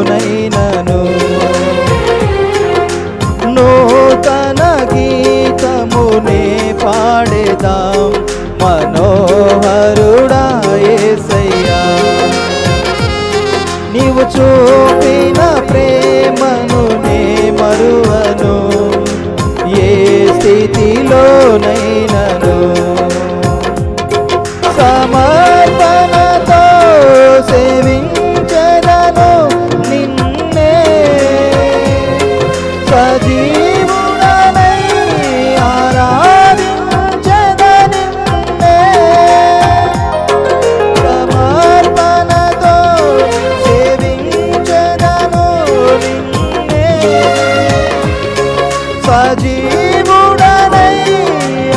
స్థితిలోనైనను నూతన గీతమునే పాడేదాం మనోహరుడా యేసయ్యా. నీవు చూపిన ప్రేమను నే మరువను ఏ స్థితిలోనైనను. సమర్పణతో సేవించెదను నిన్నే సజీవుడనై ఆరాధించెదను నిన్నే. సమర్పణతో సేవించెదను నిన్నే సజీవుడనై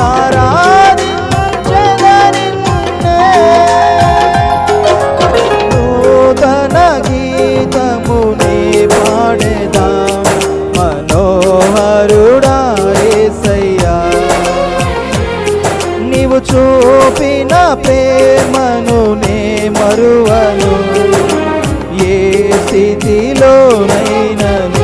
ఆరాధించెదను నిన్నే. నూతన గీతమునే పాడేదాం మనోహరుడా యేసయ్యా. నీవు చూపిన ప్రేమను నే మరువను ఏ స్థితిలోనైనను.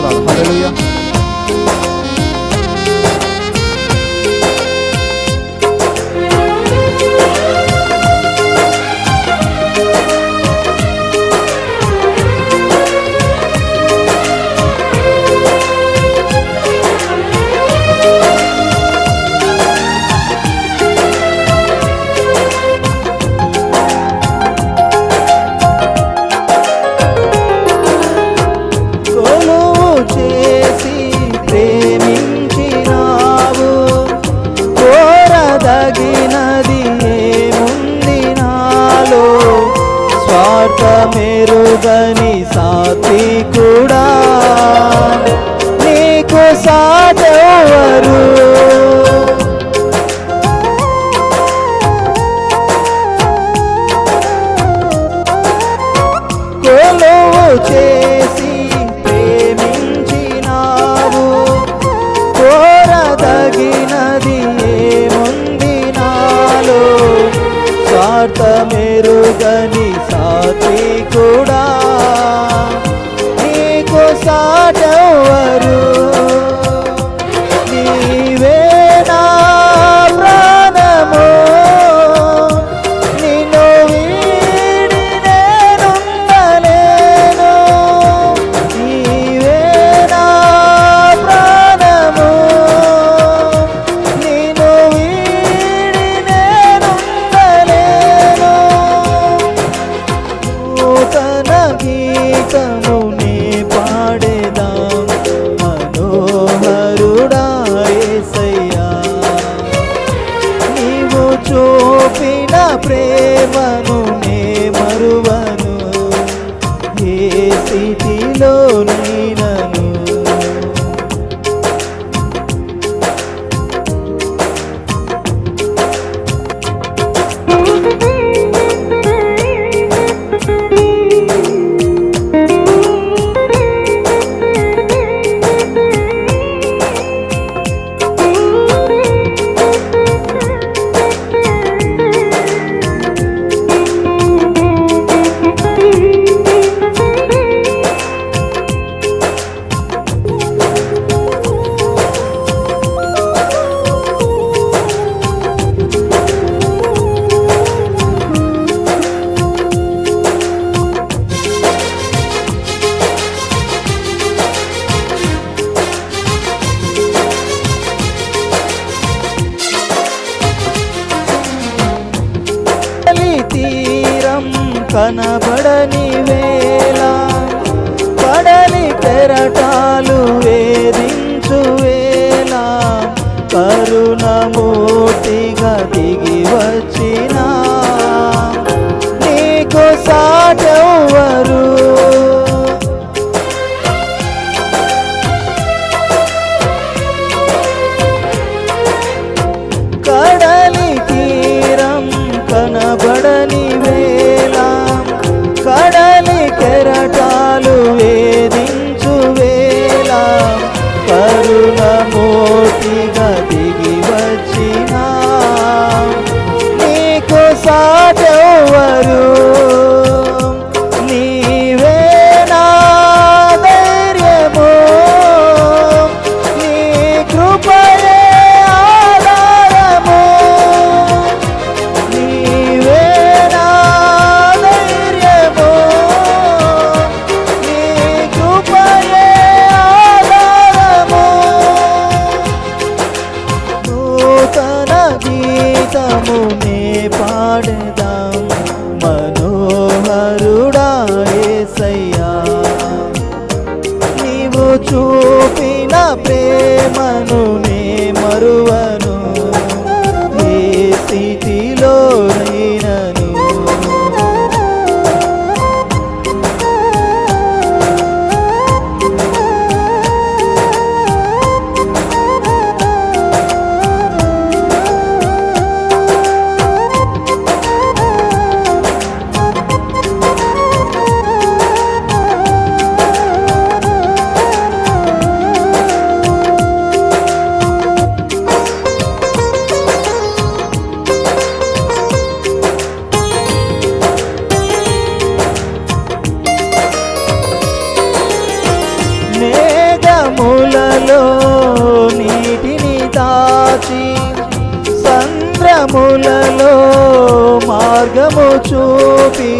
హల్లెలూయా. చేసి ప్రేమించినావు కోరదగినది ఏముంది నాలో. స్వార్థమెరుగని సాత్వికుడా నీకు సాటెవరు. కొలువు చేసి కోరదగినది ఏముంది నాలో. స్వార్థమెరుగని సాత్వికుడా నీకు సాటెవరు. నీవే నా ప్రాణము నిన్ను వీడి నేనుండలేను. నీవే నా ప్రాణము నిన్ను వీడి నేనుండలేను. నూతన గీతమునే పాడేదాం మనోహరుడా యేసయ్యా. నీవు చూపిన ప్రేమను నే మరువను ఏ స్థితిలోనైనను. తీరం కనబడని వేళ కడలి కెరటాలు వేధించు వేళ కరుణమూర్తిగా దిగి వచ్చిన నీకు సాటెవరు. కడలి తీరం కనబడని వేళ యేసయ్యా నీవు చూపిన ప్రేమను నే మరువను ఏ స్థితిలోనైనను మేఘములలో నీటిని దాచి సంద్రములలో మార్గము చూపి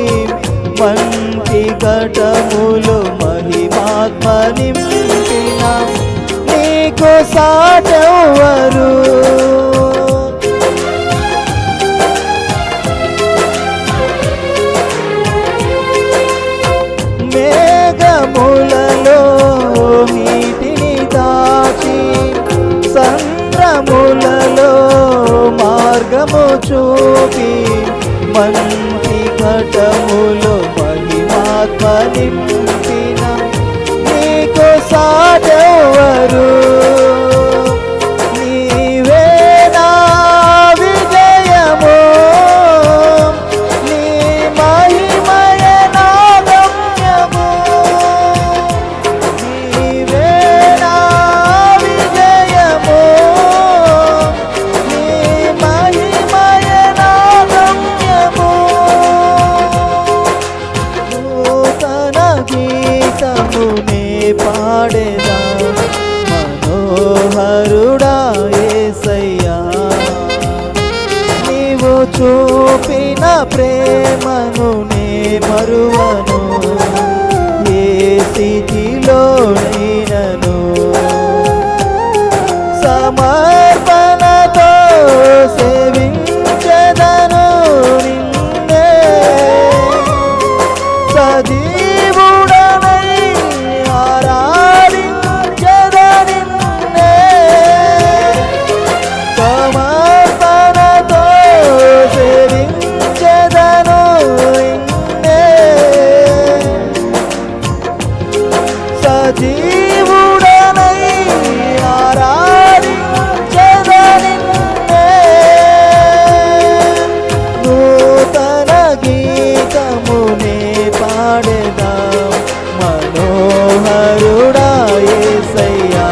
మంచి ఘటములు మహిమాత్మ నింపిన నీకు సాటెవ్వరు మేఘములలో నీటిని దాచి సంద్రములలో మార్గము చూపి మంచి ఘటములు మహిమాత్మ నింపిన నీకు సాటెవ్వరు నీవే నా విజయము నీ మహిమయే నా గమ్యము నీవే నా విజయము నీ మహిమయే నా గమ్యము నూతన గీతమునే పాడేదా మనోహరుడా యేసయ్యా నీవు చూపిన ప్రేమను నే మరువను ఏ స్థితిలోనైనను సమర్పణతో సేవించెదను నిన్నే సజీవుడనై ఆరాధించెద నిన్నే సమర్పణతో సేవించెదను నిన్నే సజీవుడనై ఆరాధించెద నిన్నే నూతన గీతమునే పాడేదా మనోహరుడా యేసయ్యా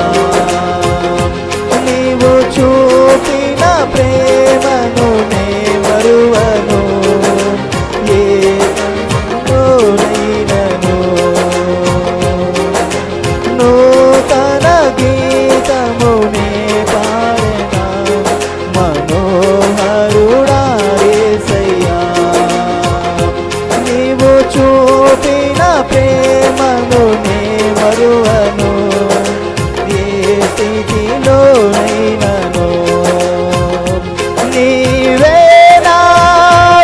నీవు చూపిన ప్రేమను నే మరువను ఏ స్థితిలోనైనను నూతన గీతమునే పాడేదా మనోహరుడా యేసయ్యా నీవు చూపిన ప్రేమను నే మరువను ఏ స్థితిలోనైనను నీవే నా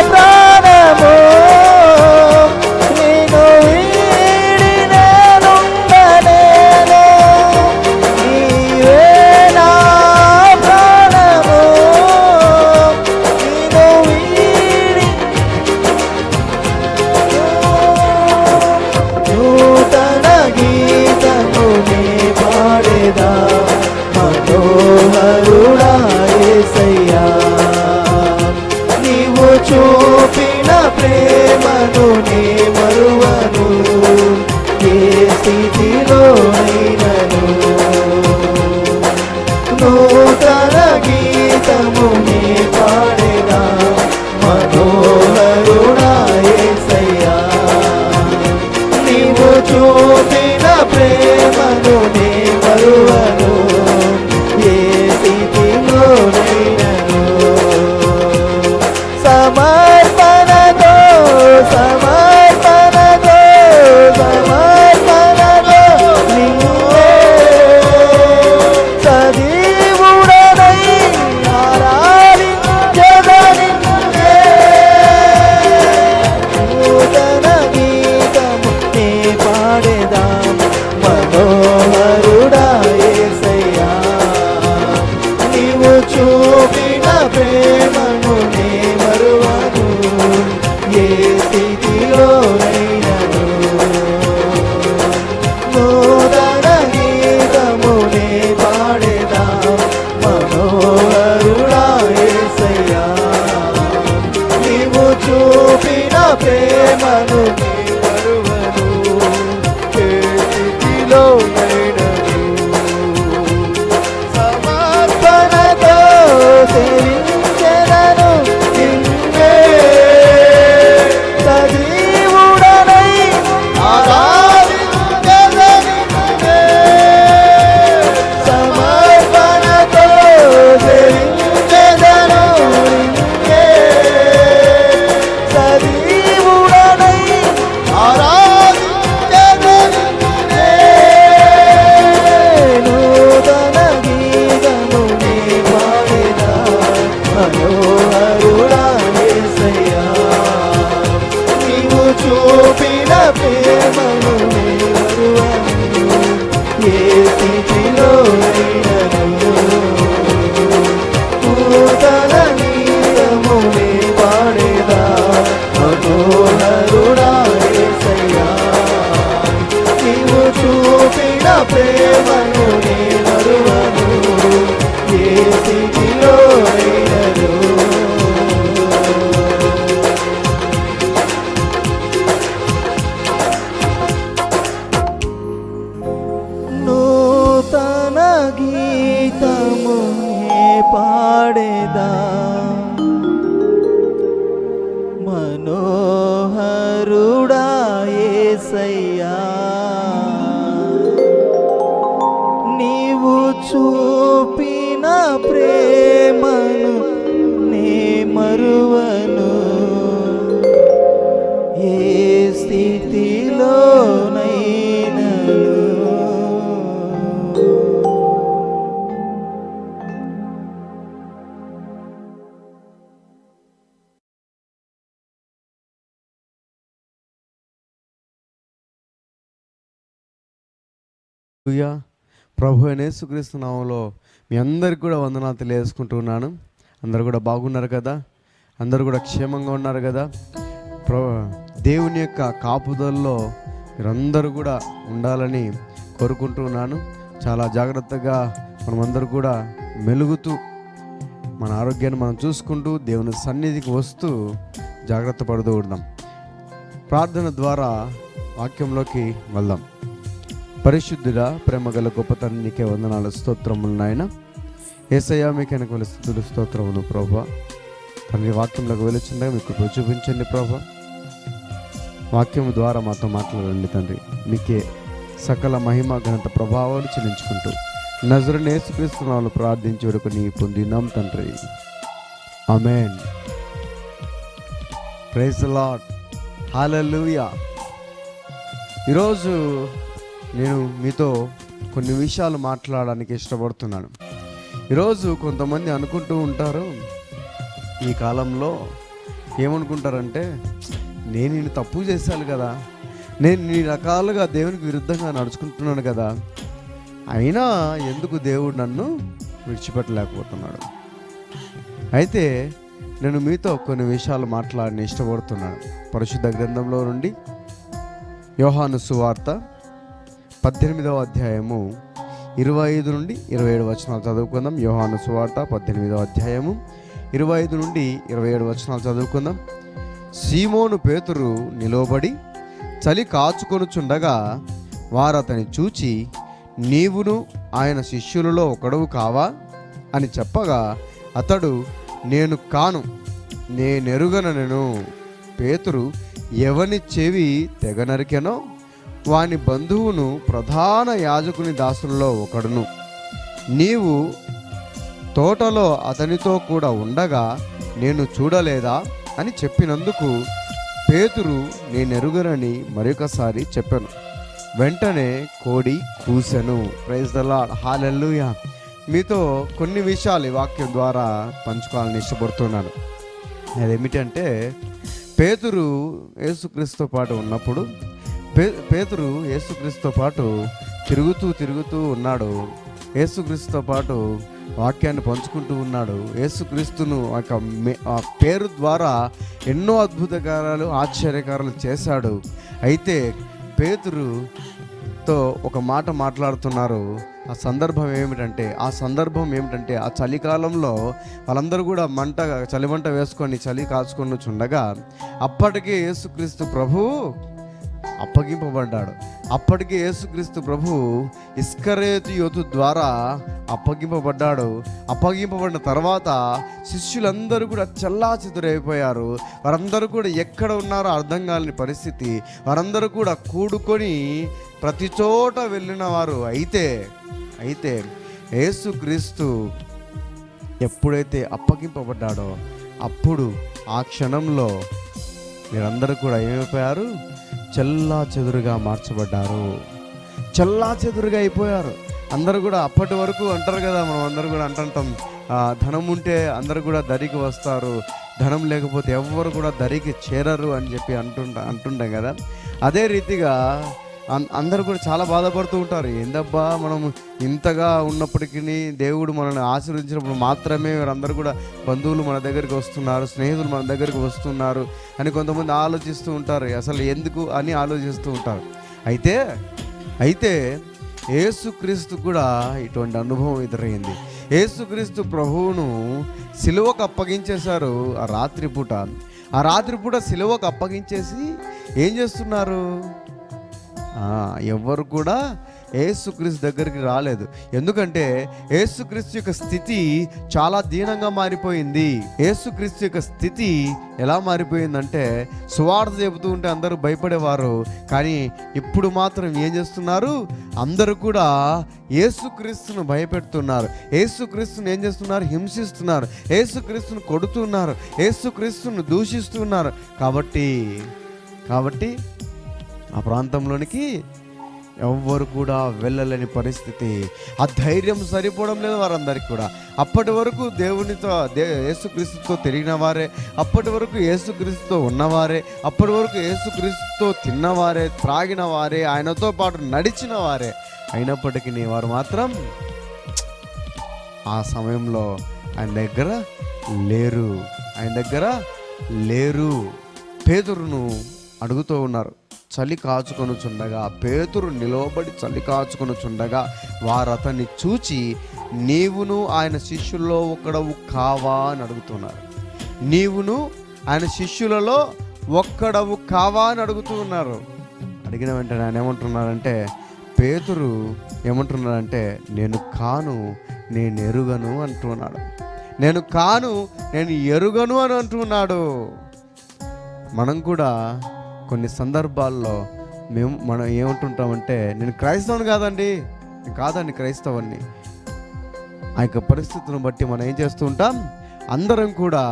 ప్రాణము నిన్ను వీడి నేనుండలేను నీవే నా ప్రాణము నిన్ను వీడి నూతన గీతమునే పాడేదా మనోహరుడా యేసయ్యా నీవు చూపిన ప్రేమను నే మరువను ఏ స్థితిలోనైనను నూతన గీతమునే పాడేదా మనోహరుడా యేసయ్యా నీవు చూపిన ప్రేమను నే మరువను ఏ స్థితిలోనైనను సమర్పణతో సమర్పణతో సమర్పణతో నిన్నే సజీవుడనై ఆరాధించెద నిన్నే నూతన గీతము నే సమర్పణతో సేవించెదను నిన్నే సజీవుడనై ఆరాధించెదను నిన్నే సమర్పణతో సేవించెదను నిన్నే సజీవుడనై ఆరాధించెదను నిన్నే నూతన గీతము నీ పాడెదా మనోహరుడా యేసయ్యా నీవు చూపిన ప్రేమను నీ మరువను ఏ స్థితిలో అయినను నూతన గీతము నీ పాడెదా మనోహరుడా యేసయ్యా నీవు చూపిన ప్రేమను నీ మరువను ఏ స్థితిలో అయినను నూతన గీతము నే పాడేదా మనోహరుడా యేసయ్యా నీవు చూపిన ప్రేమను నే మరువను ఏ స్థితిలోనైనను హల్లెలూయా. ప్రభు అయిన యేసుక్రీస్తు నామములో మీ అందరికి కూడా వందనాలు తెలియజేసుకుంటున్నాను. అందరు కూడా బాగున్నారు కదా? అందరు కూడా క్షేమంగా ఉన్నారు కదా? దేవుని యొక్క కాపుదల్లో మీరందరూ కూడా ఉండాలని కోరుకుంటున్నాను. చాలా జాగ్రత్తగా మనమందరూ కూడా మెలుగుతూ మన ఆరోగ్యాన్ని మనం చూసుకుంటూ దేవుని సన్నిధికి వస్తూ జాగ్రత్త పడుతూ ఉందాం. ప్రార్థన ద్వారా వాక్యంలోకి వెళ్దాం. పరిశుద్ధుడా, ప్రేమ గల గొప్ప తండ్రి, నీకే వందనాలు, స్తోత్రములు నాయన. యేసయ్యా మీకు వెనకల స్తుతులు స్తోత్రములు ప్రభా. తండ్రి వాక్యంలోకి వెలుచుండగా మీకు కృప చూపించండి ప్రభా. వాక్యం ద్వారా మాతో మాట్లాడండి తండ్రి. మీకే సకల మహిమ ఘనత ప్రభావాలు చెల్లించుకుంటూ నజరుని యేసుక్రీస్తు నామములో ప్రార్థించి వేడుకొని పొందినాం తండ్రి. Amen. Praise the Lord. Hallelujah. ఈరోజు నేను మీతో కొన్ని విషయాలు మాట్లాడడానికి ఇష్టపడుతున్నాను. ఈరోజు కొంతమంది అనుకుంటూ ఉంటారు, ఈ కాలంలో ఏమనుకుంటారంటే, నేను ఇన్ని తప్పు చేశాను కదా, నేను ఇన్ని రకాలుగా దేవునికి విరుద్ధంగా నడుచుకుంటున్నాను కదా, అయినా ఎందుకు దేవుడు నన్ను విడిచిపెట్టలేకపోతున్నాడు. అయితే నేను మీతో కొన్ని విషయాలు మాట్లాడని ఇష్టపడుతున్నాను. పరిశుద్ధ గ్రంథంలో నుండి యోహాను సువార్త 18వ అధ్యాయము 25 నుండి 27 వచనాలు చదువుకుందాం. యోహాను సువార్త 18వ అధ్యాయము 25 నుండి 27 వచనాలు చదువుకుందాం. సీమోను పేతురు నిలవబడి చలి కాచుకొనుచుండగా వారు అతని చూచి, నీవును ఆయన శిష్యులలో ఒకడవు కావా అని చెప్పగా అతడు, నేను కాను, నేనెరుగనను. పేతురు ఎవని చెవి తెగ నరికెనో వాని బంధువును ప్రధాన యాజకుని దాసులలో ఒకడును. నీవు తోటలో అతనితో కూడా ఉండగా నేను చూడలేదా అని చెప్పినందుకు పేతురు నేనెరుగనని మరొకసారి చెప్పాను. వెంటనే కోడి కూసెను. Praise the Lord. హల్లెలూయా. మీతో కొన్ని విషయాలు ఈ వాక్యం ద్వారా పంచుకోవాలని ఇష్టపడుతున్నాను. అదేమిటంటే, పేతురు యేసుక్రీస్తుతో పాటు ఉన్నప్పుడు పేతురు యేసుక్రీస్తుతో పాటు తిరుగుతూ ఉన్నాడు. యేసుక్రీస్తుతో పాటు వాక్యాన్ని పంచుకుంటూ ఉన్నాడు. యేసుక్రీస్తును ఆ పేరు ద్వారా ఎన్నో అద్భుత కార్యాలు, ఆశ్చర్యకారాలు చేశాడు. అయితే పేతురుతో ఒక మాట మాట్లాడుతున్నారు. ఆ సందర్భం ఏమిటంటే ఆ చలికాలంలో వాళ్ళందరూ కూడా చలిమంట వేసుకొని చలి కాచుకొని చుండగా అప్పటికే యేసుక్రీస్తు ప్రభువు అప్పగింపబడ్డాడు. అప్పటికే యేసుక్రీస్తు ప్రభు ఇస్కరియోతు యోతు ద్వారా అప్పగింపబడ్డాడు. అప్పగింపబడిన తర్వాత శిష్యులందరూ కూడా చెల్లాచెదురైపోయారు. వారందరూ కూడా ఎక్కడ ఉన్నారో అర్థం కాని పరిస్థితి. వారందరూ కూడా కూడుకొని ప్రతి చోట వెళ్ళిన వారు. అయితే యేసుక్రీస్తు ఎప్పుడైతే అప్పగింపబడ్డాడో అప్పుడు ఆ క్షణంలో మీరందరూ కూడా ఏమైపోయారు? చెల్లా చెదురుగా మార్చబడ్డారు, చెల్లా చెదురుగా అయిపోయారు. అందరూ కూడా అప్పటి వరకు అంటారు కదా, మనం అందరూ కూడా అంటుంటాం, ధనం ఉంటే అందరూ కూడా దరికి వస్తారు, ధనం లేకపోతే ఎవ్వరు కూడా దరికి చేరరు అని చెప్పి అంటుంటాం కదా. అదే రీతిగా అందరూ కూడా చాలా బాధపడుతూ ఉంటారు. ఏందబ్బా మనం ఇంతగా ఉన్నప్పటికీ దేవుడు మనల్ని ఆశీర్వదించినప్పుడు మాత్రమే వారందరూ కూడా బంధువులు మన దగ్గరికి వస్తున్నారు, స్నేహితులు మన దగ్గరికి వస్తున్నారు అని కొంతమంది ఆలోచిస్తూ ఉంటారు. అసలు ఎందుకు అని ఆలోచిస్తూ ఉంటారు. అయితే యేసుక్రీస్తు కూడా ఇటువంటి అనుభవం ఎదురైంది. యేసుక్రీస్తు ప్రభువును సిలువకు అప్పగించేశారు. ఆ రాత్రిపూట సిలువకు అప్పగించేసి ఏం చేస్తున్నారు? ఎవ్వరు కూడా యేసుక్రీస్తు దగ్గరికి రాలేదు. ఎందుకంటే యేసుక్రీస్తు యొక్క స్థితి చాలా దీనంగా మారిపోయింది. యేసుక్రీస్తు యొక్క స్థితి ఎలా మారిపోయిందంటే, సువార్త చెబుతూ ఉంటే అందరూ భయపడేవారు, కానీ ఇప్పుడు మాత్రం ఏం చేస్తున్నారు? అందరూ కూడా యేసుక్రీస్తును భయపెడుతున్నారు. యేసుక్రీస్తును ఏం చేస్తున్నారు? హింసిస్తున్నారు. యేసుక్రీస్తును కొడుతున్నారు, యేసుక్రీస్తును దూషిస్తున్నారు. కాబట్టి ఆ ప్రాంతంలోనికి ఎవ్వరు కూడా వెళ్ళలేని పరిస్థితి. ఆ ధైర్యం సరిపోవడం లేదు వారందరికీ కూడా. అప్పటి వరకు యేసుక్రీస్తుతో తిరిగిన వారే, అప్పటి వరకు యేసుక్రీస్తుతో ఉన్నవారే, అప్పటి వరకు యేసుక్రీస్తుతో తిన్నవారే, త్రాగిన వారే, ఆయనతో పాటు నడిచిన వారే. అయినప్పటికీ వారు మాత్రం ఆ సమయంలో ఆయన దగ్గర లేరు. పేతురును అడుగుతూ ఉన్నారు. చలి కాచుకొనుచుండగా పేతురు నిలవబడి చలి కాచుకొనుచుండగా వారు అతన్ని చూచి, నీవును ఆయన శిష్యుల్లో ఒకడవు కావా అని అడుగుతున్నారు. నీవును ఆయన శిష్యులలో ఒక్కడవు కావా అని అడుగుతూ ఉన్నారు. అడిగిన వెంటనే ఆయన ఏమంటున్నారంటే, పేతురు ఏమంటున్నాడంటే, నేను కాను, నేను ఎరుగను అంటున్నాడు. నేను కాను, నేను ఎరుగను అని అంటున్నాడు. మనం కూడా కొన్ని సందర్భాల్లో మనం ఏమంటుంటామంటే, నేను క్రైస్తవుని కాదండి క్రైస్తవుని. ఆ యొక్క పరిస్థితులను బట్టి మనం ఏం చేస్తూ ఉంటాం? అందరం కూడా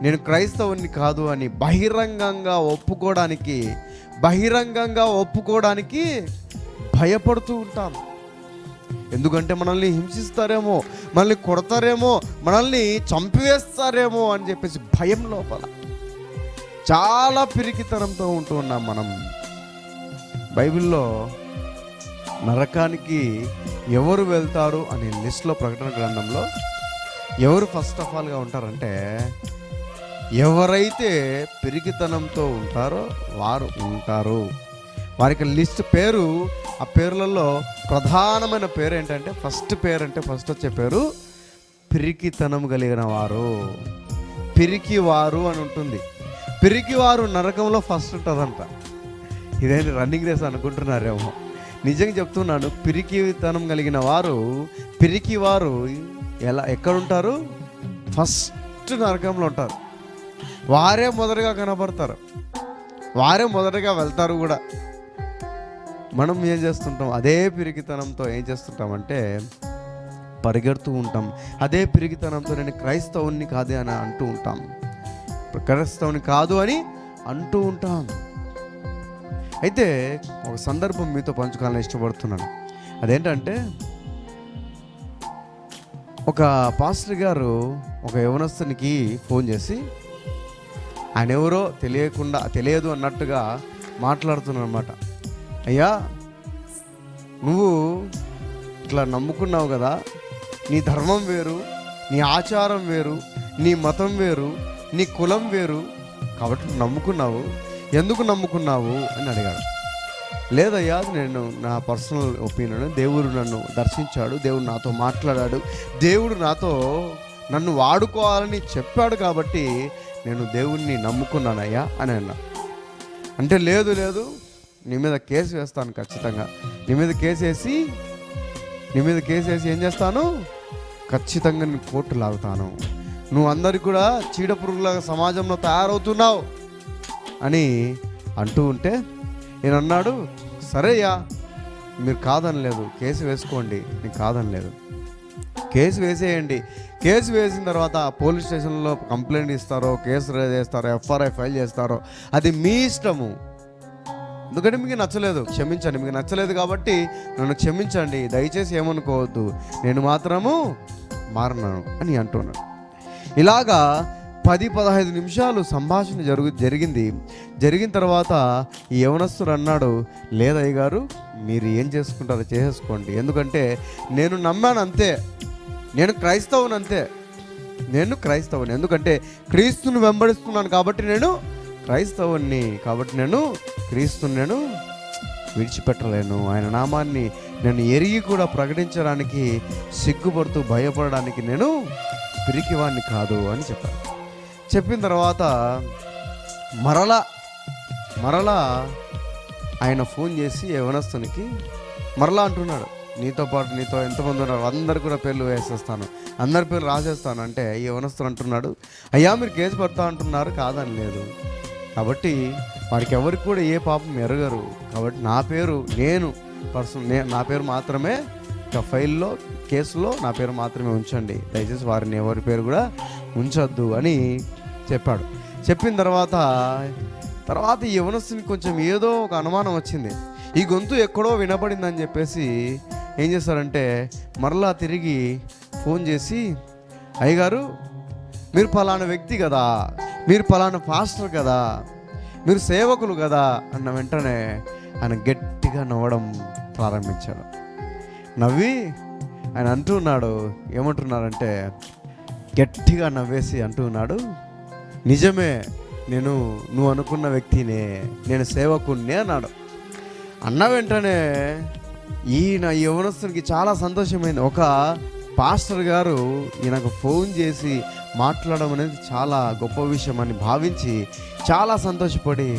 నేను క్రైస్తవుని కాదు అని బహిరంగంగా ఒప్పుకోవడానికి భయపడుతూ ఉంటాం. ఎందుకంటే మనల్ని హింసిస్తారేమో, మనల్ని కొడతారేమో, మనల్ని చంపివేస్తారేమో అని చెప్పేసి భయం లోపల చాలా పిరికితనంతో ఉంటూ ఉన్నాం మనం. బైబిల్లో నరకానికి ఎవరు వెళ్తారు అనే లిస్ట్లో, ప్రకటన గ్రంథంలో ఎవరు ఫస్ట్ ఆఫ్ ఆల్గా ఉంటారంటే, ఎవరైతే పిరికితనంతో ఉంటారో వారు ఉంటారు. వారికి లిస్ట్ పేరు, ఆ పేర్లలో ప్రధానమైన పేరు ఏంటంటే, ఫస్ట్ వచ్చే పేరు పిరికితనం కలిగిన వారు, పిరికివారు అని ఉంటుంది. పిరికివారు నరకంలో ఫస్ట్ ఉంటుందంట. ఇదేంటి రన్నింగ్ రేస్ అనుకుంటున్నారేమో. నిజంగా చెప్తున్నాను, పిరికితనం కలిగిన పిరికివారు ఎక్కడుంటారు? ఫస్ట్ నరకంలో ఉంటారు. వారే మొదటగా కనబడతారు, వారే మొదటగా వెళ్తారు కూడా. మనం ఏం చేస్తుంటాం? అదే పిరికితనంతో ఏం చేస్తుంటామంటే పరిగెడుతూ ఉంటాం. అదే పిరికితనంతో నేను క్రైస్తవుని కాదు అని అంటూ ఉంటాం. క్రైస్తవుని కాదు అని అంటూ ఉంటాం. అయితే ఒక సందర్భం మీతో పంచుకోవాలని ఇష్టపడుతున్నాను. అదేంటంటే, ఒక పాస్టర్ గారు ఒక యవనస్తునికి ఫోన్ చేసి, ఆయన ఎవరో తెలియదు అన్నట్టుగా మాట్లాడుతున్నాడు అనమాట. అయ్యా, నువ్వు ఇట్లా నమ్ముకున్నావు కదా, నీ ధర్మం వేరు, నీ ఆచారం వేరు, నీ మతం వేరు, నీ కులం వేరు, కాబట్టి నమ్ముకున్నావు. ఎందుకు నమ్ముకున్నావు అని అడిగాడు. లేదయ్యా, నేను నా పర్సనల్ ఒపీనియన్, దేవుడు నన్ను దర్శించాడు, దేవుడు నాతో మాట్లాడాడు, దేవుడు నన్ను వాడుకోవాలని చెప్పాడు, కాబట్టి నేను దేవుణ్ణి నమ్ముకున్నానయ్యా అని అన్నా. అంటే లేదు నీ మీద కేసు వేస్తాను ఖచ్చితంగా. నీ మీద కేసు వేసి ఏం చేస్తాను, ఖచ్చితంగా నేను కోర్టు లాగుతాను. నువ్వు అందరికి కూడా చీడ పురుగులాగా సమాజంలో తయారవుతున్నావు అని అంటూ ఉంటే నేను అన్నాడు, సరేయ్యా మీరు కాదనలేదు, కేసు వేసుకోండి, నేను కాదనలేదు, కేసు వేసేయండి. కేసు వేసిన తర్వాత పోలీస్ స్టేషన్లో కంప్లైంట్ ఇస్తారో, కేసు రేజ్ చేస్తారో, ఎఫ్ఐఆర్ ఫైల్ చేస్తారో, అది మీ ఇష్టము. ఎందుకంటే మీకు నచ్చలేదు, క్షమించండి. మీకు నచ్చలేదు కాబట్టి నన్ను క్షమించండి, దయచేసి ఏమనుకోవద్దు, నేను మాత్రము మారను అని అంటున్నాను. ఇలాగా 10-15 నిమిషాలు సంభాషణ జరిగిన తర్వాత ఈ యవనస్తుడు అన్నాడు, లేదయ్య గారు మీరు ఏం చేసుకుంటారో చేసేసుకోండి, ఎందుకంటే నేను నమ్మాను అంతే, నేను క్రైస్తవుని అంతే, నేను క్రైస్తవుని, ఎందుకంటే క్రీస్తుని వెంబడిస్తున్నాను కాబట్టి నేను క్రైస్తవుని, కాబట్టి నేను క్రీస్తుని నేను విడిచిపెట్టలేను, ఆయన నామాన్ని నేను ఎరిగి కూడా ప్రకటించడానికి సిగ్గుపడుతూ భయపడడానికి నేను పిరికివాణ్ణి కాదు అని చెప్పాను. చెప్పిన తర్వాత మరలా ఆయన ఫోన్ చేసి యవనస్తునికి మరలా అంటున్నాడు, నీతో పాటు నీతో ఎంతమంది ఉన్నారు అందరు కూడా పేర్లు వేసేస్తాను, అందరి పేర్లు రాసేస్తాను అంటే ఈ యవనస్తుడు అంటున్నాడు, అయ్యా మీరు కేసు పెడతా అంటున్నారు, కాదని లేదు, కాబట్టి వారికి ఎవరికి కూడా ఏ పాపం ఎరగరు, కాబట్టి నా పేరు నా పేరు మాత్రమే ఫైల్లో కేసులో నా పేరు మాత్రమే ఉంచండి, దయచేసి వారిని ఎవరి పేరు కూడా ఉంచొద్దు అని చెప్పాడు. చెప్పిన తర్వాత ఈ యవనస్తునికి కొంచెం ఏదో ఒక అనుమానం వచ్చింది, ఈ గొంతు ఎక్కడో వినపడిందని చెప్పేసి ఏం చేస్తారంటే మరలా తిరిగి ఫోన్ చేసి, అయ్యగారు మీరు పలానా వ్యక్తి కదా, మీరు పలానా పాస్టర్ కదా, మీరు సేవకులు కదా అన్న వెంటనే ఆయన గట్టిగా నవ్వడం ప్రారంభించాడు. నవ్వి ఆయన అంటున్నాడు, ఏమంటున్నారంటే గట్టిగా నవ్వేసి అంటున్నాడు, నిజమే నువ్వు అనుకున్న వ్యక్తినే, నేను సేవకుణ్ణి అన్నాడు. అన్న వెంటనే ఈ యవనస్తునికి చాలా సంతోషమైంది. ఒక పాస్టర్ గారు ఈయనకు ఫోన్ చేసి మాట్లాడడం అనేది చాలా గొప్ప విషయం అని భావించి చాలా సంతోషపడి,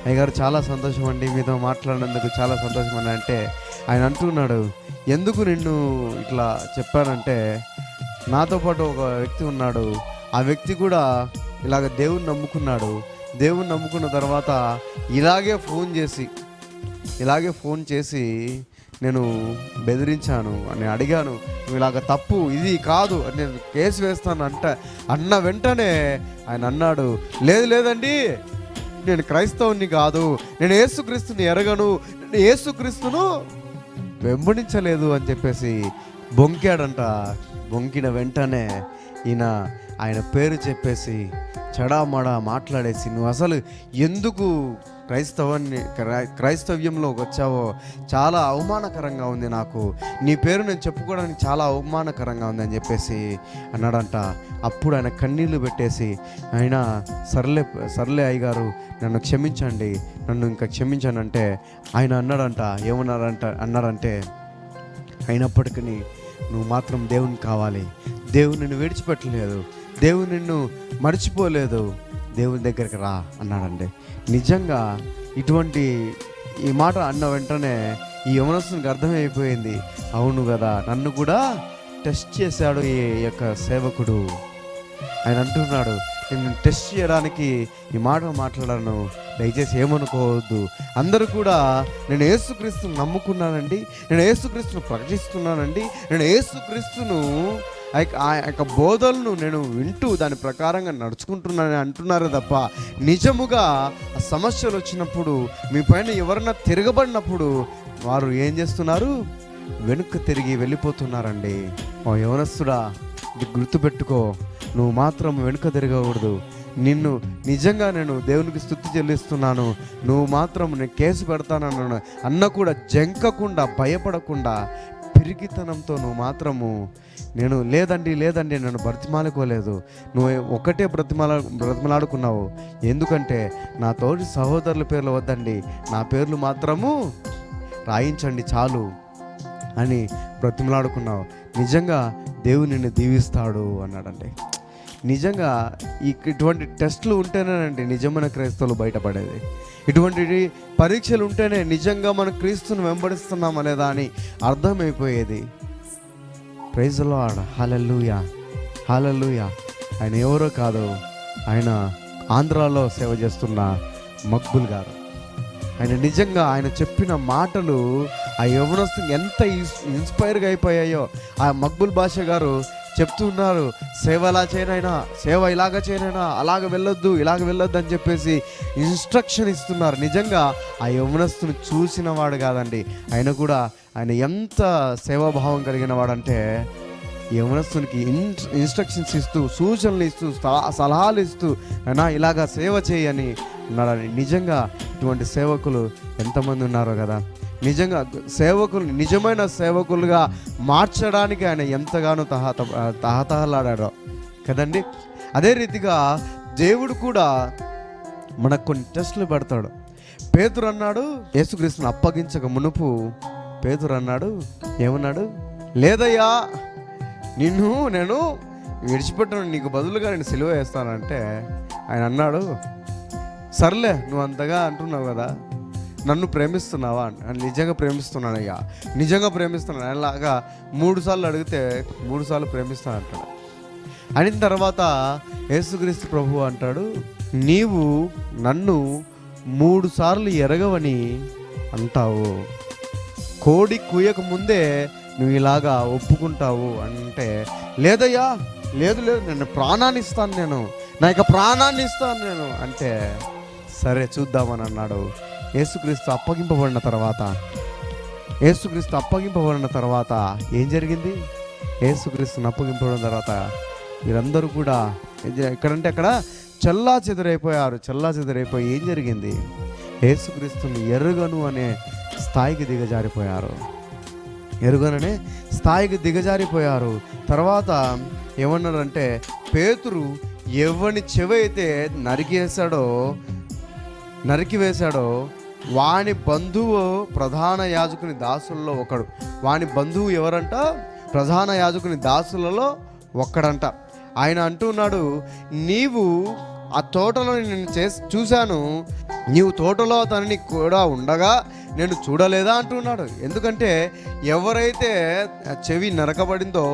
అయ్యగారు చాలా సంతోషం అండి మీతో మాట్లాడినందుకు చాలా సంతోషం అని అంటే ఆయన అంటున్నాడు, ఎందుకు నిన్ను ఇట్లా చెప్పానంటే నాతో పాటు ఒక వ్యక్తి ఉన్నాడు, ఆ వ్యక్తి కూడా ఇలాగ దేవుని నమ్ముకున్న తర్వాత ఇలాగే ఫోన్ చేసి నేను బెదిరించాను అని అడిగాను, నువ్వు ఇలాగ తప్పు, ఇది కాదు, నేను కేసు వేస్తాను అన్న వెంటనే ఆయన అన్నాడు, లేదండి నేను క్రైస్తవుని కాదు, నేను యేసుక్రీస్తుని ఎరగను, నేను యేసుక్రీస్తును వెంబడించలేదు అని చెప్పేసి బొంకాడంట. బొంకిన వెంటనే ఆయన పేరు చెప్పేసి చెడామడా మాట్లాడేసి, నువ్వు అసలు ఎందుకు క్రైస్తవ్యంలోకి వచ్చావో చాలా అవమానకరంగా ఉంది, నాకు నీ పేరు నేను చెప్పుకోవడానికి చాలా అవమానకరంగా ఉంది అని చెప్పేసి అన్నాడంట. అప్పుడు ఆయన కన్నీళ్లు పెట్టేసి, ఆయన సర్లే అయ్యగారు నన్ను క్షమించండి, నన్ను ఇంకా క్షమించానంటే ఆయన అన్నాడంటే అయినప్పటికీ నువ్వు మాత్రం దేవుని కావాలి, దేవుని నిన్ను విడిచిపెట్టలేదు, దేవుని నిన్ను మర్చిపోలేదు, దేవుని దగ్గరికి రా అన్నాడండి. నిజంగా ఈ మాట అన్న వెంటనే ఈ యవనస్తునికి అర్థమైపోయింది, అవును కదా నన్ను కూడా టెస్ట్ చేశాడు ఈ యొక్క సేవకుడు. ఆయన అంటున్నాడు, నేను టెస్ట్ చేయడానికి ఈ మాట మాట్లాడాను, దయచేసి ఏమనుకోవద్దు, అందరూ కూడా నేను యేసుక్రీస్తును నమ్ముకున్నానండి, నేను యేసుక్రీస్తును ప్రకటిస్తున్నానండి, నేను యేసుక్రీస్తును ఆ యొక్క బోధలను నేను వింటూ దాని ప్రకారంగా నడుచుకుంటున్నానని అంటున్నారు తప్ప నిజముగా సమస్యలు వచ్చినప్పుడు మీ పైన ఎవరన్నా తిరగబడినప్పుడు వారు ఏం చేస్తున్నారు, వెనుక తిరిగి వెళ్ళిపోతున్నారండి. ఓ యవనస్తుడా గుర్తుపెట్టుకో, నువ్వు మాత్రం వెనుక తిరగకూడదు, నిన్ను నిజంగా నేను దేవునికి స్తుతి చెల్లిస్తున్నాను, నువ్వు మాత్రం నేను కేసు పెడతానన్నాను అన్న కూడా జంకకుండా భయపడకుండా పిరికితనంతో నువ్వు మాత్రము నేను లేదండి నన్ను బ్రతిమాలుకోలేదు, నువ్వు ఒకటే బ్రతిమలాడుకున్నావు, ఎందుకంటే నా తోటి సహోదరుల పేర్లు వద్దండి, నా పేర్లు మాత్రము రాయించండి చాలు అని బ్రతిమలాడుకున్నావు, నిజంగా దేవుడు నిన్ను దీవిస్తాడు అన్నాడండి. నిజంగా ఇటువంటి టెస్టులు ఉంటేనేనండి నిజమైన క్రైస్తవులు బయటపడేది. ఇటువంటి పరీక్షలు ఉంటేనే నిజంగా మనం క్రీస్తుని వెంబడిస్తున్నామా లేదా అని అర్థమైపోయేది. Praise the Lord. Hallelujah, hallelujah. ఆయన ఎవరో కాదు, ఆయన ఆంధ్రాలో సేవ చేస్తున్న మక్బుల్ గారు. ఆయన నిజంగా ఆయన చెప్పిన మాటలు ఆ యవ్వనస్తు ఎంత ఇన్స్పైర్గా అయిపోయాయో. ఆ మక్బుల్ బాషా గారు చెప్తున్నారు, సేవ ఎలా చేయనైనా, సేవ ఇలాగ చేయనైనా, అలాగ వెళ్ళొద్దు, ఇలాగ వెళ్ళొద్దు అని చెప్పేసి ఇన్స్ట్రక్షన్ ఇస్తున్నారు. నిజంగా ఆ యవ్వనస్తుని చూసిన వాడు కాదండి, ఆయన కూడా ఆయన ఎంత సేవాభావం కలిగిన వాడంటే యవ్వనస్తునికి ఇన్స్ట్రక్షన్స్ ఇస్తూ, సూచనలు ఇస్తూ, సలహాలు ఇస్తూ, అయినా ఇలాగా సేవ చేయని ఉన్నాడని. నిజంగా ఇటువంటి సేవకులు ఎంతమంది ఉన్నారో కదా. నిజంగా సేవకులు నిజమైన సేవకులుగా మార్చడానికి ఆయన ఎంతగానో తహతహలాడారో కదండి. అదే రీతిగా దేవుడు కూడా మనకు కొన్ని టెస్టులు పెడతాడు. పేతురు అన్నాడు, యేసుక్రీస్తుని అప్పగించక మునుపు పేతురు అన్నాడు, ఏమన్నాడు? లేదయ్యా, నేను విడిచిపెట్టను, నీకు బదులుగా నేను సిలువ వేస్తానంటే ఆయన అన్నాడు, సర్లే నువ్వు అంతగా అంటున్నావు కదా, నన్ను ప్రేమిస్తున్నావా? నిజంగా ప్రేమిస్తున్నానయ్యా, నిజంగా ప్రేమిస్తున్నాను అలాగా 3 సార్లు అడిగితే 3 సార్లు ప్రేమిస్తాను అంటాడు. అయిన తర్వాత యేసుక్రీస్తు ప్రభువు అంటాడు, నీవు నన్ను 3 సార్లు ఎరగవని అంటావు, కోడి కూయక ముందే నువ్వు ఇలాగా ఒప్పుకుంటావు అంటే, లేదయ్యా, లేదు నేను ప్రాణాన్ని ఇస్తాను, నా యొక్క ప్రాణాన్ని ఇస్తాను అంటే, సరే చూద్దామని అన్నాడు. యేసుక్రీస్తు అప్పగింపబడిన తర్వాత ఏం జరిగింది? యేసుక్రీస్తుని అప్పగింపబడిన తర్వాత వీరందరూ కూడా ఎక్కడంటే అక్కడ చెల్లా చెదరైపోయి ఏం జరిగింది? యేసుక్రీస్తుని ఎరుగను అనే స్థాయికి దిగజారిపోయారు. తర్వాత ఏమన్నారంటే, పేతురు ఎవని చెవి అయితే నరికివేశాడో వాని బంధువు ప్రధాన యాజకుని దాసులలో ఒకడు. వాని బంధువు ఎవరంట? ప్రధాన యాజకుని దాసులలో ఒక్కడంట. ఆయన అంటున్నాడు, నీవు ఆ తోటలో నేను చూశాను, నీవు తోటలో అతనిని కూడా ఉండగా నేను చూడలేదా అంటున్నాడు. ఎందుకంటే ఎవరైతే చెవి నరకబడిందో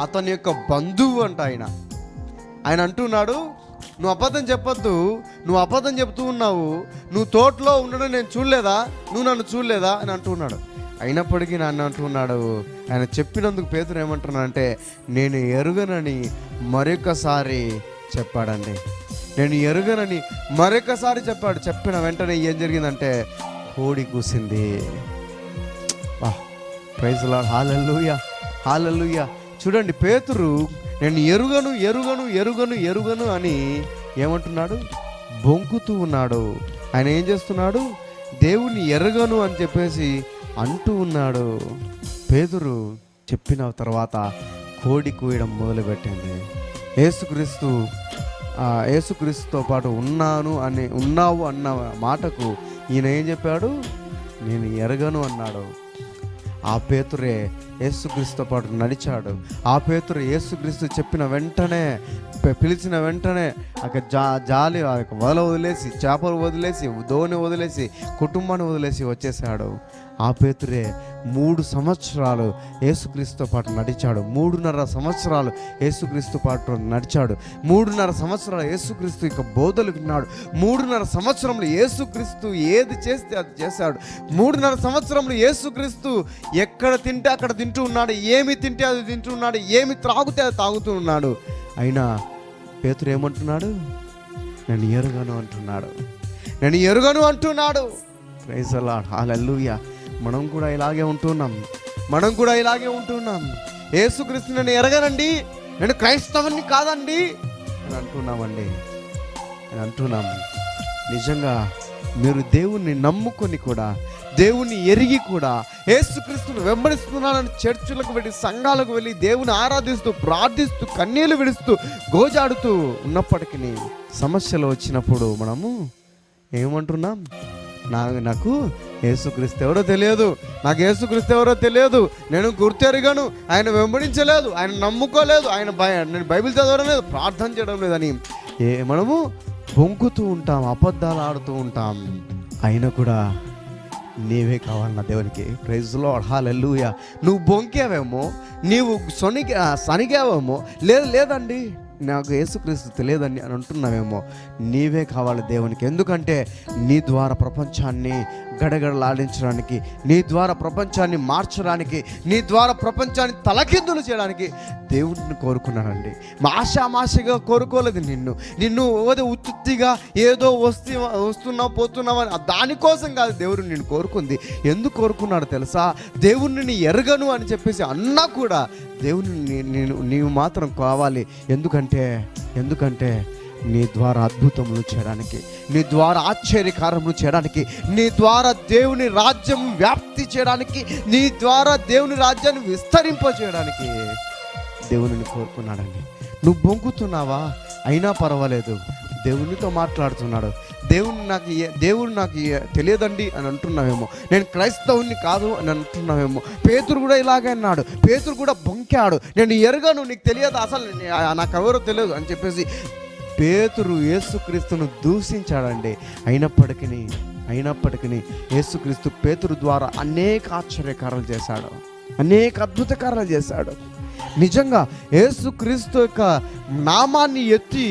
అతని యొక్క బంధువు అంట ఆయన అంటున్నాడు, నువ్వు అబద్ధం చెప్పొద్దు, నువ్వు అబద్ధం చెప్తూ ఉన్నావు, నువ్వు తోటలో ఉండడం నేను చూడలేదా, నువ్వు నన్ను చూడలేదా అని అంటున్నాడు. అయినప్పటికీ నన్ను అంటున్నాడు. ఆయన చెప్పినందుకు పేతురు ఏమంటున్నాడంటే, నేను ఎరుగనని మరొకసారి చెప్పాడండి. నేను ఎరుగనని మరొకసారి చెప్పాడు. చెప్పిన వెంటనే ఏం జరిగిందంటే కోడి కూసింది. Praise the Lord. Hallelujah, hallelujah. చూడండి, పేతురు నేను ఎరుగను అని ఏమంటున్నాడు? బొంకుతూ ఉన్నాడు. ఆయన ఏం చేస్తున్నాడు? దేవుణ్ణి ఎరగను అని చెప్పేసి అంటూ ఉన్నాడు. పేతురు చెప్పిన తర్వాత కోడి కూయడం మొదలుపెట్టింది. యేసుక్రీస్తుతో పాటు ఉన్నావు అన్న మాటకు ఈయన ఏం చెప్పాడు? నేను ఎరగను అన్నాడు. ఆ పేతురే యేసుక్రీస్తుతో పాటు నడిచాడు. ఆ పేతురు యేసుక్రీస్తు చెప్పిన వెంటనే, పిలిచిన వెంటనే జాలి వల వదిలేసి, చేపలు వదిలేసి, దోణి వదిలేసి, కుటుంబాన్ని వదిలేసి వచ్చేసాడు. ఆ పేతురే 3 సంవత్సరాలు యేసుక్రీస్తుతో పాటు నడిచాడు. 3.5 సంవత్సరాలు యేసుక్రీస్తు పాటు నడిచాడు. 3.5 సంవత్సరాలు యేసుక్రీస్తు యొక్క బోధలు విన్నాడు. 3.5 సంవత్సరంలో యేసుక్రీస్తు ఏది చేస్తే అది చేశాడు. 3.5 సంవత్సరంలో యేసుక్రీస్తు ఎక్కడ తింటే అక్కడ తింటూ ఉన్నాడు, ఏమి తింటే అది తింటూ ఉన్నాడు, ఏమి త్రాగితే అది తాగుతూ ఉన్నాడు. అయినా పేతురు ఏమంటున్నాడు? నేను ఎరుగను అంటున్నాడు. Praise the Lord. హల్లెలూయా. మనం కూడా ఇలాగే ఉంటున్నాం. యేసుక్రీస్తు నేను ఎరగనండి, నేను క్రైస్తవుని కాదండి అని అంటున్నాము. నిజంగా మీరు దేవుణ్ణి నమ్ముకొని కూడా, దేవుణ్ణి ఎరిగి కూడా యేసుక్రీస్తుని వెంబడిస్తున్నానని చర్చిలకు వెళ్ళి, సంఘాలకు వెళ్ళి దేవుని ఆరాధిస్తూ, ప్రార్థిస్తూ, కన్నీళ్లు విడుస్తూ, గోజాడుతూ ఉన్నప్పటికీ సమస్యలు వచ్చినప్పుడు మనము ఏమంటున్నాం? నాకు యేసుక్రీస్తు ఎవరో తెలియదు, నాకు యేసుక్రీస్తు ఎవరో తెలియదు, నేను గుర్తెరగను, ఆయన వెంబడించలేదు, ఆయన నమ్ముకోలేదు, నేను బైబిల్ చదవడం లేదు, ప్రార్థన చేయడం లేదని మనము బొంకుతూ ఉంటాం, అబద్ధాలు ఆడుతూ ఉంటాం. అయినా కూడా నీవే కావాలి నా దేవునికి. ప్రైజ్ లార్డ్, హల్లెలూయా. నువ్వు బొంకేవేమో, నీవు సనిగావేమో, లేదండి నాకు యేసుక్రీస్తు తెలియదని అని అంటున్నావేమో, నీవే కావాలి దేవునికి. ఎందుకంటే నీ ద్వారా ప్రపంచాన్ని గడగడలాడించడానికి, నీ ద్వారా ప్రపంచాన్ని మార్చడానికి, నీ ద్వారా ప్రపంచాన్ని తలకిందులు చేయడానికి దేవుడిని కోరుకున్నానండి. ఆశామాషగా కోరుకోలేదు నిన్ను ఉత్తుత్తిగా ఏదో వస్తున్నావు పోతున్నావు అని దానికోసం కాదు దేవుడు నిన్ను కోరుకుంది. ఎందుకు కోరుకున్నాడు తెలుసా? దేవుణ్ణి ఎరగను అని చెప్పేసి అన్నా కూడా దేవుని నీవు మాత్రం కావాలి. ఎందుకంటే నీ ద్వారా అద్భుతములు చేయడానికి, నీ ద్వారా ఆశ్చర్యకారములు చేయడానికి, నీ ద్వారా దేవుని రాజ్యం వ్యాప్తి చేయడానికి, నీ ద్వారా దేవుని రాజ్యాన్ని విస్తరింపచేయడానికి దేవునిని కోరుకున్నాడండి. నువ్వు బొంకుతున్నావా? అయినా పర్వాలేదు, దేవునితో మాట్లాడుతున్నాడు. దేవుడు నాకు తెలియదండి అని అంటున్నావేమో, నేను క్రైస్తవుని కాదు అని అంటున్నావేమో. పేతురు కూడా ఇలాగే అన్నాడు. పేతురు కూడా బొంకాడు, నేను ఎరగను, నీకు తెలియదు, అసలు నాకు ఎవరో తెలియదు అని చెప్పేసి పేతురు యేసుక్రీస్తును దూషించాడండి. అయినప్పటికీ యేసుక్రీస్తు పేతురు ద్వారా అనేక ఆశ్చర్యకారాలు చేశాడు, అనేక అద్భుత కార్యాలు చేశాడు. నిజంగా యేసుక్రీస్తు యొక్క నామాన్ని ఎత్తి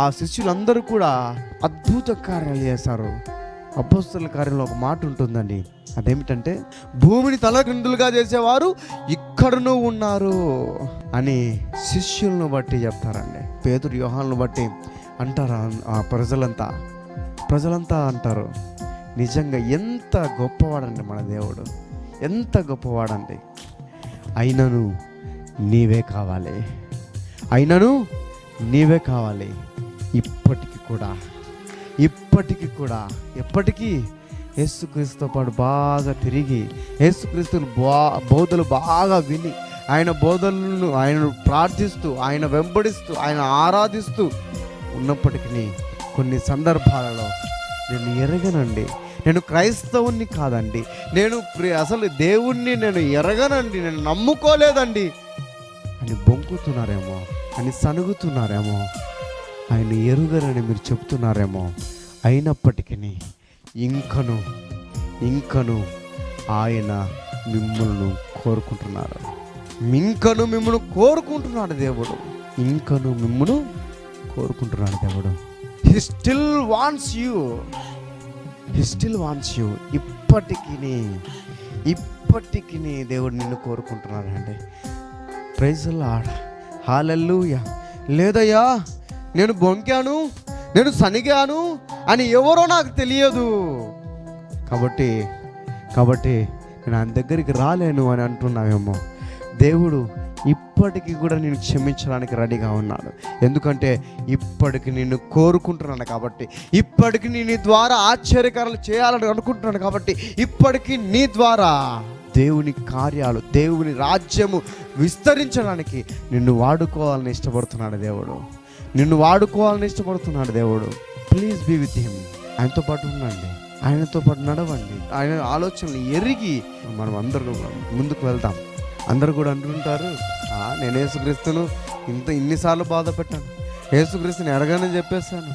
ఆ శిష్యులందరూ కూడా అద్భుత కార్యాలు చేశారు. అపోస్తలుల కార్యంలో ఒక మాట ఉంటుందండి, అదేమిటంటే భూమిని తలకిందులుగా చేసేవారు ఇక్కడను ఉన్నారు అని శిష్యులను బట్టి చెప్తారండి. పేతురు యోహానులను బట్టి అంటారు ఆ ప్రజలంతా అంటారు. నిజంగా ఎంత గొప్పవాడండి మన దేవుడు, ఎంత గొప్పవాడండి. అయినను నీవే కావాలి. ఇప్పటికీ కూడా ఎప్పటికీ యేసుక్రీస్తుతో పాటు బాగా తిరిగి, యేసుక్రీస్తుని బోధలు బాగా విని, ఆయన బోధలను ఆయనను ప్రార్థిస్తూ, ఆయన వెంబడిస్తూ, ఆయన ఆరాధిస్తూ ఉన్నప్పటికీ కొన్ని సందర్భాలలో నేను ఎరగనండి, నేను క్రైస్తవుని కాదండి, నేను అసలు దేవుణ్ణి నేను ఎరగనండి, నేను నమ్ముకోలేదండి అని బొంకుతున్నారేమో, అని సనుగుతున్నారేమో, ఆయన ఎరుగరని మీరు చెప్తున్నారేమో. అయినప్పటికీ ఇంకను ఆయన మిమ్మల్ని కోరుకుంటున్నాడు. మిమ్మల్ని కోరుకుంటున్నాడు దేవుడు. He still wants you. ఇప్పటికీ దేవుడు నిన్ను కోరుకుంటున్నాడు అండి. ప్రైజ్ లార్డ్, హల్లెలూయా. లేదయ్యా నేను బొంకాను, నేను సనిగాను అని ఎవరో నాకు తెలియదు, కాబట్టి నేను ఆయన దగ్గరికి రాలేను అని అంటున్నావేమో. దేవుడు ఇప్పటికీ కూడా నేను క్షమించడానికి రెడీగా ఉన్నాడు. ఎందుకంటే ఇప్పటికి నిన్ను కోరుకుంటున్నాను కాబట్టి, ఇప్పటికి నీ ద్వారా ఆశ్చర్యకారాలు చేయాలని అనుకుంటున్నాను కాబట్టి, ఇప్పటికీ నీ ద్వారా దేవుని కార్యాలు, దేవుని రాజ్యము విస్తరించడానికి నిన్ను వాడుకోవాలని ఇష్టపడుతున్నాడు దేవుడు. Please be with him. ఆయనతో పాటు ఉండండి, ఆయనతో పాటు నడవండి, ఆయన ఆలోచనలు ఎరిగి మనం అందరూ ముందుకు వెళ్దాం. అందరూ కూడా అంటుంటారు, నేను యేసుక్రీస్తును ఇన్నిసార్లు బాధ పెట్టాను, యేసుక్రీస్తుని ఎరగానని చెప్పేస్తాను.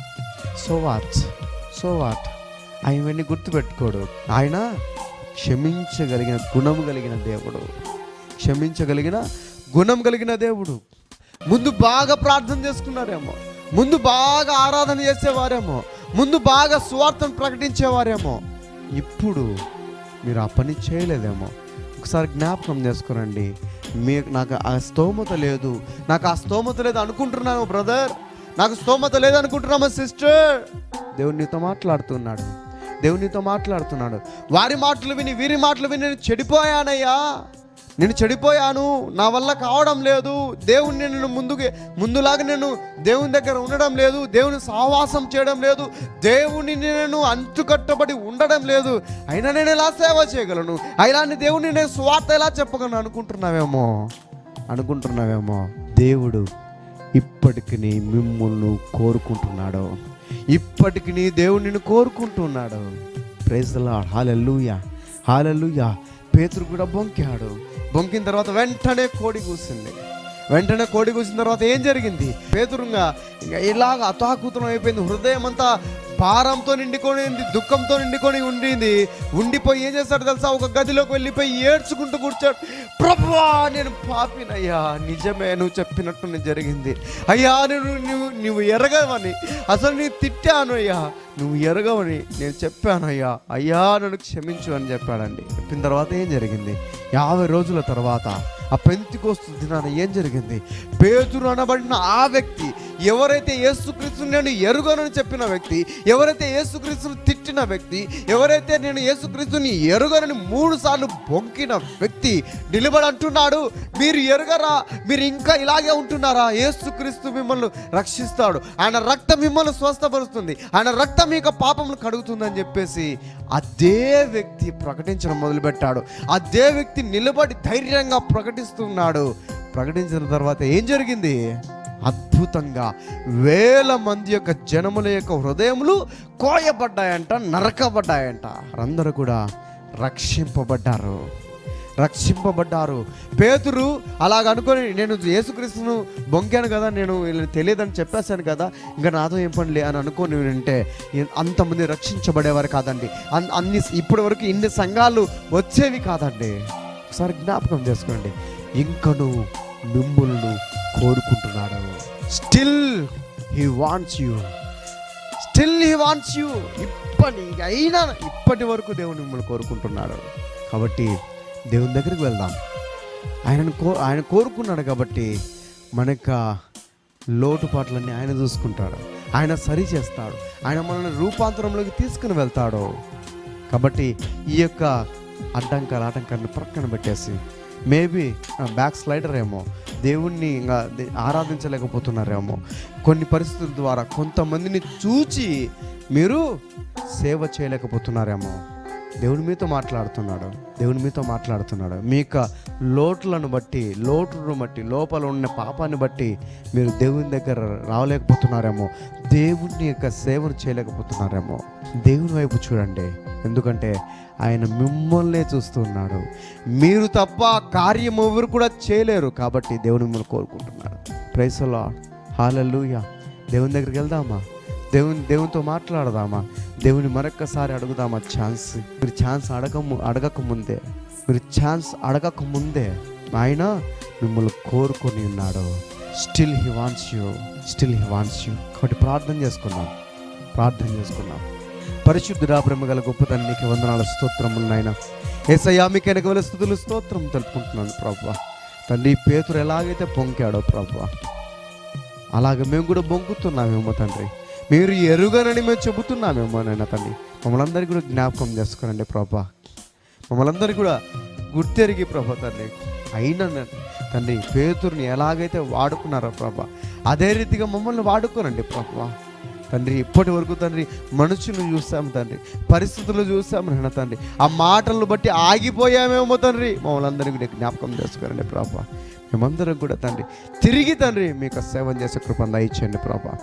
సో వాట్ ఆయన్ని గుర్తుపెట్టుకోడు. ఆయన క్షమించగలిగిన గుణం కలిగిన దేవుడు. ముందు బాగా ప్రార్థన చేసుకున్నారేమో, ముందు బాగా ఆరాధన చేసేవారేమో, ముందు బాగా సువార్తను ప్రకటించేవారేమో, ఇప్పుడు మీరు ఆ పని చేయలేదేమో. ఒకసారి జ్ఞాపకం చేసుకురండి. నాకు ఆ స్తోమత లేదు అనుకుంటున్నాను బ్రదర్, నాకు స్తోమత లేదు అనుకుంటున్నామా సిస్టర్. దేవుడు నీతో మాట్లాడుతున్నాడు. వారి మాటలు విని వీరి మాటలు విని నేను చెడిపోయాను, నా వల్ల కావడం లేదు, దేవుణ్ణి నేను ముందులాగా నేను దేవుని దగ్గర ఉండడం లేదు, దేవుని సహవాసం చేయడం లేదు, దేవుని నేను అంటుకట్టబడి ఉండడం లేదు, అయినా నేను ఎలా సేవ చేయగలను, అయినా దేవుని నేను స్వార్థ ఎలా చెప్పగలను అనుకుంటున్నావేమో. దేవుడు ఇప్పటికీ మిమ్మల్ని కోరుకుంటున్నాడు. ఇప్పటికి నీ దేవుడు నిన్ను కోరుకుంటున్నాడు. Praise the Lord. Hallelujah, hallelujah. పేతురు కూడా బొంకాడు. బొంకిన తర్వాత వెంటనే కోడి కూసింది. వెంటనే కోడి కూసిన తర్వాత ఏం జరిగింది? పేతురుగా ఇంకా ఇలాగ అతాకుతం అయిపోయింది. హృదయం అంతా భారంతో నిండుకొని, దుఃఖంతో నిండుకొని ఉండిపోయి ఏం చేస్తాడు తెలుసా? ఒక గదిలోకి వెళ్ళిపోయి ఏడ్చుకుంటూ కూర్చోడు. ప్రభువా, నేను పాపినయ్యా, నిజమే, నువ్వు చెప్పినట్టు జరిగింది అయ్యా, నువ్వు ఎరగవని, అసలు నేను తిట్టాను అయ్యా, నువ్వు ఎరగవని నేను చెప్పాను అయ్యా, అయ్యా నన్ను క్షమించు అని చెప్పాడండి. చెప్పిన తర్వాత ఏం జరిగింది? 50 రోజుల తర్వాత ఆ పెంతెకొస్తు దినాన ఏం జరిగింది? పేతురు అనబడిన ఆ వ్యక్తి, ఎవరైతే యేసుక్రీస్తుని నేను ఎరుగనని చెప్పిన వ్యక్తి, ఎవరైతే యేసుక్రీస్తుని తిట్టిన వ్యక్తి, ఎవరైతే నేను యేసుక్రీస్తుని ఎరుగనని 3 సార్లు బొంకిన వ్యక్తి నిలబడి అంటున్నాడు, మీరు ఎరుగరా, మీరు ఇంకా ఇలాగే ఉంటున్నారా? యేసుక్రీస్తు మిమ్మల్ని రక్షిస్తాడు, ఆయన రక్తం మిమ్మల్ని స్వస్థపరుస్తుంది, ఆయన రక్తం మీకు పాపములు కడుగుతుందని చెప్పేసి అదే వ్యక్తి ప్రకటించడం మొదలుపెట్టాడు. అదే వ్యక్తి నిలబడి ధైర్యంగా ప్రకటిస్తున్నాడు. ప్రకటించిన తర్వాత ఏం జరిగింది? అద్భుతంగా 1000 మంది యొక్క జనముల యొక్క హృదయములు కోయబడ్డాయంట, నరకబడ్డాయంట. అందరూ కూడా రక్షింపబడ్డారు. పేతురు అలాగ అనుకొని, నేను యేసుక్రీస్తును బొంకాను కదా, నేను తెలియదని చెప్పేశాను కదా, ఇంకా నాతో ఏం పనిలే అని అనుకొని ఉంటే అంతమంది రక్షించబడేవారు కాదండి. ఇప్పటి వరకు ఇన్ని సంఘాలు వచ్చేవి కాదండి. ఒకసారి జ్ఞాపకం చేసుకోండి. ఇంకను మిమ్ములను కోరుకుంటున్నాడు. Still he wants you. ఇప్పటి వరకు దేవుడు మిమ్మల్ని కోరుకుంటున్నాడు. కాబట్టి దేవుని దగ్గరికి వెళ్దాం. ఆయన కోరుకున్నాడు కాబట్టి మన యొక్క లోటుపాట్లన్నీ ఆయన చూసుకుంటాడు, ఆయన సరి చేస్తాడు, ఆయన మనల్ని రూపాంతరంలోకి తీసుకుని వెళ్తాడు. కాబట్టి ఈ యొక్క ఆటంకాన్ని ప్రక్కన పెట్టేసి, మేబీ బ్యాక్ స్లైడర్ ఏమో, దేవుణ్ణి ఇంకా ఆరాధించలేకపోతున్నారేమో, కొన్ని పరిస్థితుల ద్వారా కొంతమందిని చూచి మీరు సేవ చేయలేకపోతున్నారేమో. దేవుని మీతో మాట్లాడుతున్నాడు. మీ యొక్క లోటును బట్టి, లోపల ఉన్న పాపాన్ని బట్టి మీరు దేవుని దగ్గర రావలేకపోతున్నారేమో, దేవుని యొక్క సేవను చేయలేకపోతున్నారేమో. దేవుని వైపు చూడండి, ఎందుకంటే ఆయన మిమ్మల్నే చూస్తున్నాడు. మీరు తప్ప కార్యం ఎవరు కూడా చేయలేరు. కాబట్టి దేవుని మిమ్మల్ని కోరుకుంటున్నాడు. Praise the Lord. హల్లెలూయా. దేవుని దగ్గరికి వెళ్దామా? దేవునితో మాట్లాడదామా? దేవుని మరొక్కసారి అడుగుదామా ఛాన్స్? మీరు ఛాన్స్ అడగక ముందే ఆయన మిమ్మల్ని కోరుకొని ఉన్నాడు. Still he wants you. కాబట్టి ప్రార్థన చేసుకున్నాం. పరిశుద్ధుడా, ప్రేమ గల గొప్ప తండ్రి, నీకు వందనాలు, స్తోత్రములు నాయన. యేసయ్యా, మీకు వెనకవల స్తుతులు స్తోత్రం తెలుపుకుంటున్నాను ప్రభువా. తండ్రి, పేతురు ఎలాగైతే పొంకాడో ప్రభువా, అలాగే మేము కూడా బొంకుతున్నామేమో తండ్రి. మీరు ఎరుగనని మేము చెబుతున్నామేమో నాయన తండ్రి. మమ్మల్ని అందరికీ కూడా జ్ఞాపకం చేసుకోనండి ప్రభా. మమ్మల్ని అందరికీ కూడా గుర్తెరిగి ప్రభా తండ్రి. అయినా తండ్రి, పేతురుని ఎలాగైతే వాడుకున్నారో ప్రభా, అదే రీతిగా మమ్మల్ని వాడుకోనండి ప్రభా తండ్రి. ఇప్పటి వరకు తండ్రి మనుషులు చూసాము తండ్రి, పరిస్థితులు చూసాము నాయన తండ్రి. ఆ మాటలను బట్టి ఆగిపోయామేమో తండ్రి. మమ్మల్ని అందరికీ కూడా జ్ఞాపకం చేసుకోనండి ప్రభా. మేమందరం కూడా తండ్రి తిరిగి తండ్రి మీకు సేవ చేసే కృపను దయచేయండి ప్రభా.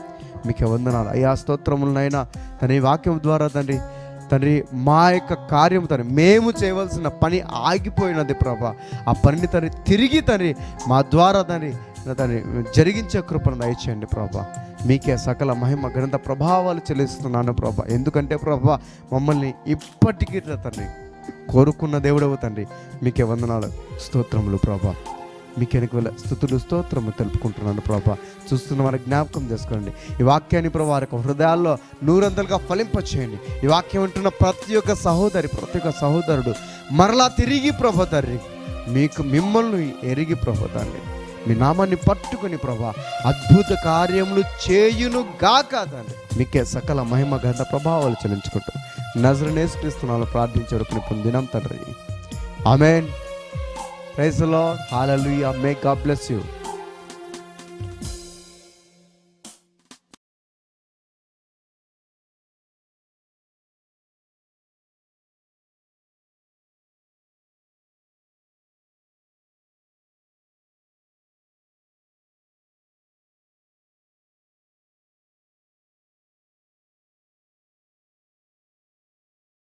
మీకు వందనాలు అయ్యా, స్తోత్రములనైనా తండ్రి. వాక్యం ద్వారా తండ్రి మా యొక్క కార్యం తండ్రి, మేము చేయవలసిన పని ఆగిపోయినది ప్రభా. ఆ పనిని తండ్రి తిరిగి తండ్రి మా ద్వారా తండ్రి జరిగించే కృపను దయచేయండి ప్రభా. మీకే సకల మహిమ ఘనత ప్రభావాలు చెల్లిస్తున్నాను ప్రభా. ఎందుకంటే ప్రభా, మమ్మల్ని ఇప్పటికీ తండ్రి కోరుకున్న దేవుడవు తండ్రి. మీకే వందనాలు, స్తోత్రములు ప్రభా. మీకు వెనక స్తుతులు స్తోత్రము తెలుపుకుంటున్నాను ప్రభా. చూస్తున్న వారికి జ్ఞాపకం చేసుకోండి. ఈ వాక్యాన్ని ప్రభా వారి హృదయాల్లో 100 ఫలింపచేయండి. ఈ వాక్యం వింటున్న ప్రతి ఒక్క సహోదరుడు మరలా తిరిగి ప్రభా తండ్రి మిమ్మల్ని ఎరిగి ప్రభా తండ్రి మీ నామాన్ని పట్టుకుని ప్రభా అద్భుత కార్యములు చేయును గాక తండ్రి. మీకే సకల మహిమ ఘనత ప్రభావాలు చెల్లించుకుంటూ నజరేయుడైన యేసుక్రీస్తు నామములో ప్రార్థించి వరకు పొందినాం తండ్రి. ఆమేన్. Praise the Lord. Hallelujah. May God bless you.